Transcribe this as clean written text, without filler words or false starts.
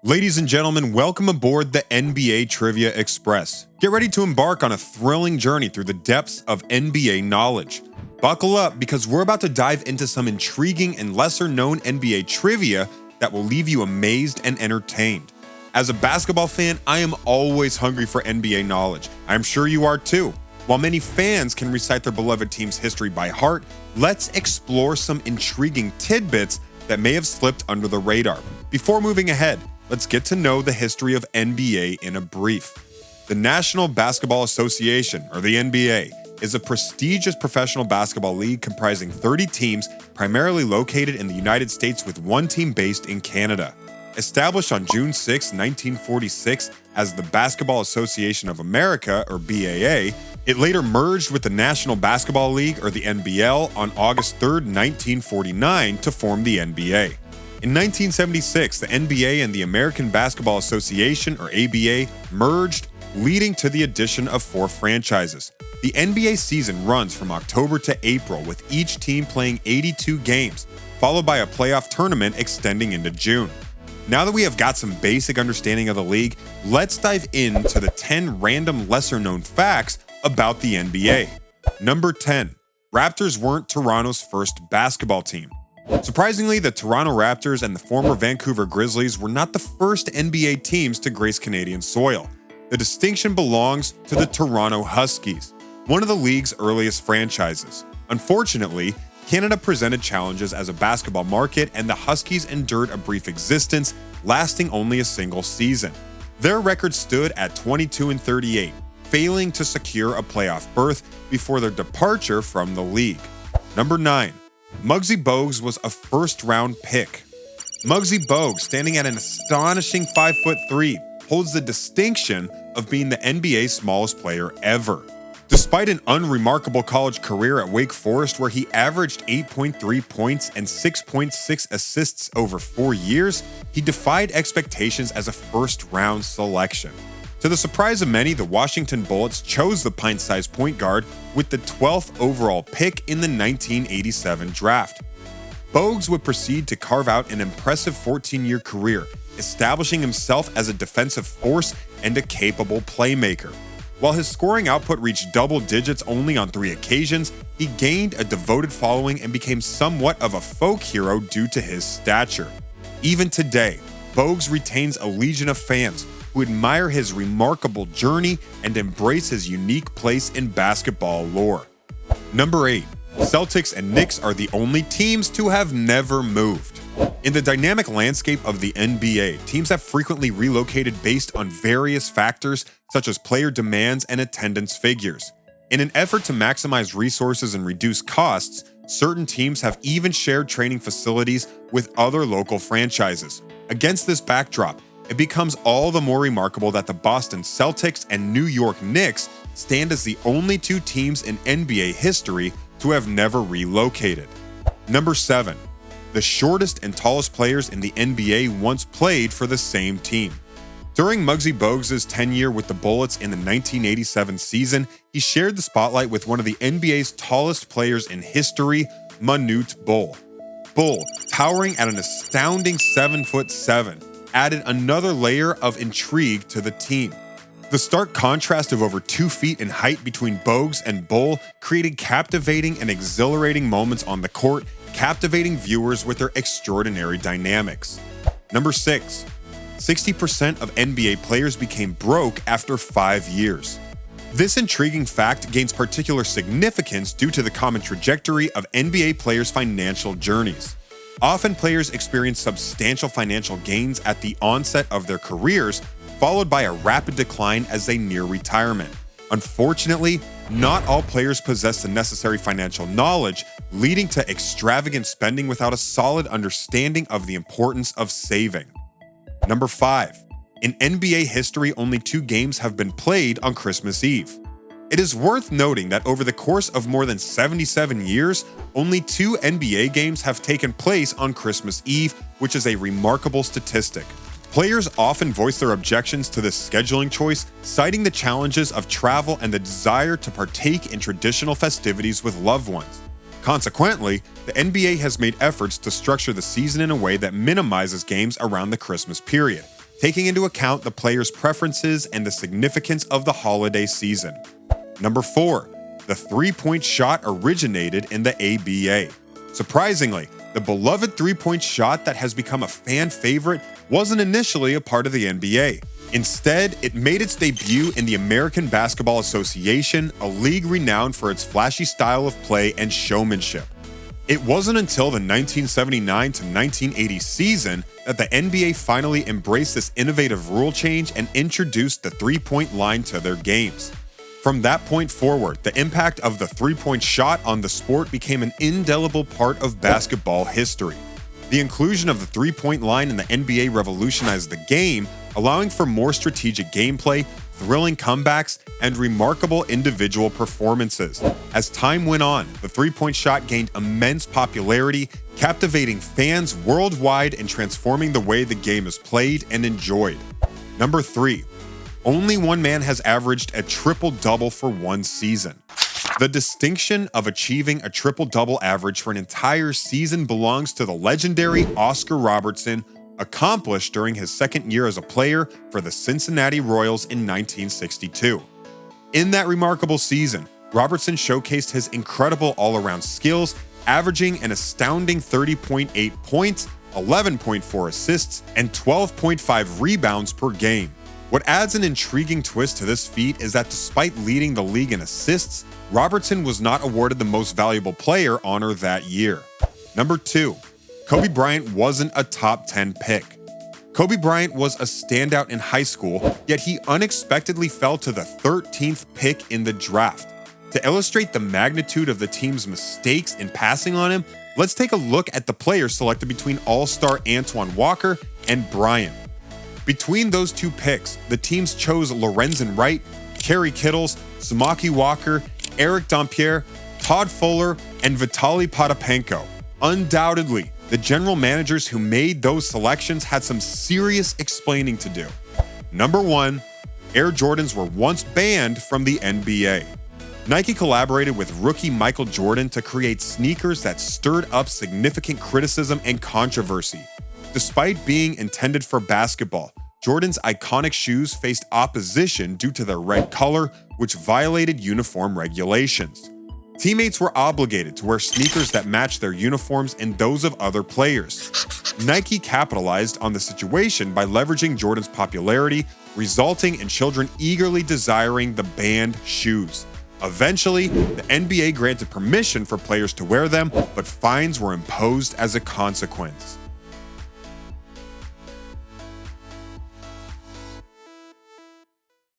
Ladies and gentlemen, welcome aboard the NBA Trivia Express. Get ready to embark on a thrilling journey through the depths of NBA knowledge. Buckle up because we're about to dive into some intriguing and lesser-known NBA trivia that will leave you amazed and entertained. As a basketball fan, I am always hungry for NBA knowledge. I'm sure you are too. While many fans can recite their beloved team's history by heart, let's explore some intriguing tidbits that may have slipped under the radar. Before moving ahead, let's get to know the history of NBA in a brief. The National Basketball Association, or the NBA, is a prestigious professional basketball league comprising 30 teams primarily located in the United States with one team based in Canada. Established on June 6, 1946 as the Basketball Association of America, or BAA, it later merged with the National Basketball League, or the NBL, on August 3, 1949 to form the NBA. In 1976, the NBA and the American Basketball Association, or ABA, merged, leading to the addition of 4 franchises. The NBA season runs from October to April, with each team playing 82 games, followed by a playoff tournament extending into June. Now that we have got some basic understanding of the league, let's dive into the 10 random lesser-known facts about the NBA. Number 10. Raptors weren't Toronto's first basketball team. Surprisingly, the Toronto Raptors and the former Vancouver Grizzlies were not the first NBA teams to grace Canadian soil. The distinction belongs to the Toronto Huskies, one of the league's earliest franchises. Unfortunately, Canada presented challenges as a basketball market, and the Huskies endured a brief existence, lasting only a single season. Their record stood at 22-38, failing to secure a playoff berth before their departure from the league. Number 9. Mugsy Bogues was a first-round pick. Mugsy Bogues, standing at an astonishing 5'3", holds the distinction of being the NBA's smallest player ever. Despite an unremarkable college career at Wake Forest where he averaged 8.3 points and 6.6 assists over 4 years, he defied expectations as a first-round selection. To the surprise of many, the Washington Bullets chose the pint-sized point guard with the 12th overall pick in the 1987 draft. Bogues would proceed to carve out an impressive 14-year career, establishing himself as a defensive force and a capable playmaker. While his scoring output reached double digits only on 3 occasions, he gained a devoted following and became somewhat of a folk hero due to his stature. Even today, Bogues retains a legion of fans who admire his remarkable journey and embrace his unique place in basketball lore. Number 8. Celtics and Knicks are the only teams to have never moved. In the dynamic landscape of the NBA, teams have frequently relocated based on various factors such as player demands and attendance figures. In an effort to maximize resources and reduce costs, certain teams have even shared training facilities with other local franchises. Against this backdrop, it becomes all the more remarkable that the Boston Celtics and New York Knicks stand as the only 2 teams in NBA history to have never relocated. Number 7. The shortest and tallest players in the NBA once played for the same team. During Mugsy Bogues' tenure with the Bullets in the 1987 season, he shared the spotlight with one of the NBA's tallest players in history, Manute Bol. Bol, towering at an astounding 7'7", added another layer of intrigue to the team. The stark contrast of over 2 feet in height between Bogues and Bol created captivating and exhilarating moments on the court, captivating viewers with their extraordinary dynamics. Number 6. 60% of NBA players became broke after 5 years. This intriguing fact gains particular significance due to the common trajectory of NBA players' financial journeys. Often players experience substantial financial gains at the onset of their careers, followed by a rapid decline as they near retirement. Unfortunately, not all players possess the necessary financial knowledge, leading to extravagant spending without a solid understanding of the importance of saving. Number 5. In NBA history, only 2 games have been played on Christmas Eve. It is worth noting that over the course of more than 77 years, only 2 NBA games have taken place on Christmas Eve, which is a remarkable statistic. Players often voice their objections to this scheduling choice, citing the challenges of travel and the desire to partake in traditional festivities with loved ones. Consequently, the NBA has made efforts to structure the season in a way that minimizes games around the Christmas period, taking into account the player's preferences and the significance of the holiday season. Number 4, the three-point shot originated in the ABA. Surprisingly, the beloved three-point shot that has become a fan favorite wasn't initially a part of the NBA. Instead, it made its debut in the American Basketball Association, a league renowned for its flashy style of play and showmanship. It wasn't until the 1979 to 1980 season that the NBA finally embraced this innovative rule change and introduced the three-point line to their games. From that point forward, the impact of the three-point shot on the sport became an indelible part of basketball history. The inclusion of the three-point line in the NBA revolutionized the game, allowing for more strategic gameplay, thrilling comebacks, and remarkable individual performances. As time went on, the three-point shot gained immense popularity, captivating fans worldwide and transforming the way the game is played and enjoyed. Number 3. Only one man has averaged a triple-double for one season. The distinction of achieving a triple-double average for an entire season belongs to the legendary Oscar Robertson, accomplished during his second year as a player for the Cincinnati Royals in 1962. In that remarkable season, Robertson showcased his incredible all-around skills, averaging an astounding 30.8 points, 11.4 assists, and 12.5 rebounds per game. What adds an intriguing twist to this feat is that despite leading the league in assists, Robertson was not awarded the Most Valuable Player honor that year. Number 2. Kobe Bryant wasn't a top 10 pick. Kobe Bryant was a standout in high school, yet he unexpectedly fell to the 13th pick in the draft. To illustrate the magnitude of the team's mistakes in passing on him, let's take a look at the players selected between All-Star Antoine Walker and Bryant. Between those two picks, the teams chose Lorenzen Wright, Kerry Kittles, Samaki Walker, Eric Dampier, Todd Fuller, and Vitaly Potapenko. Undoubtedly, the general managers who made those selections had some serious explaining to do. Number 1, Air Jordans were once banned from the NBA. Nike collaborated with rookie Michael Jordan to create sneakers that stirred up significant criticism and controversy. Despite being intended for basketball, Jordan's iconic shoes faced opposition due to their red color, which violated uniform regulations. Teammates were obligated to wear sneakers that matched their uniforms and those of other players. Nike capitalized on the situation by leveraging Jordan's popularity, resulting in children eagerly desiring the banned shoes. Eventually, the NBA granted permission for players to wear them, but fines were imposed as a consequence.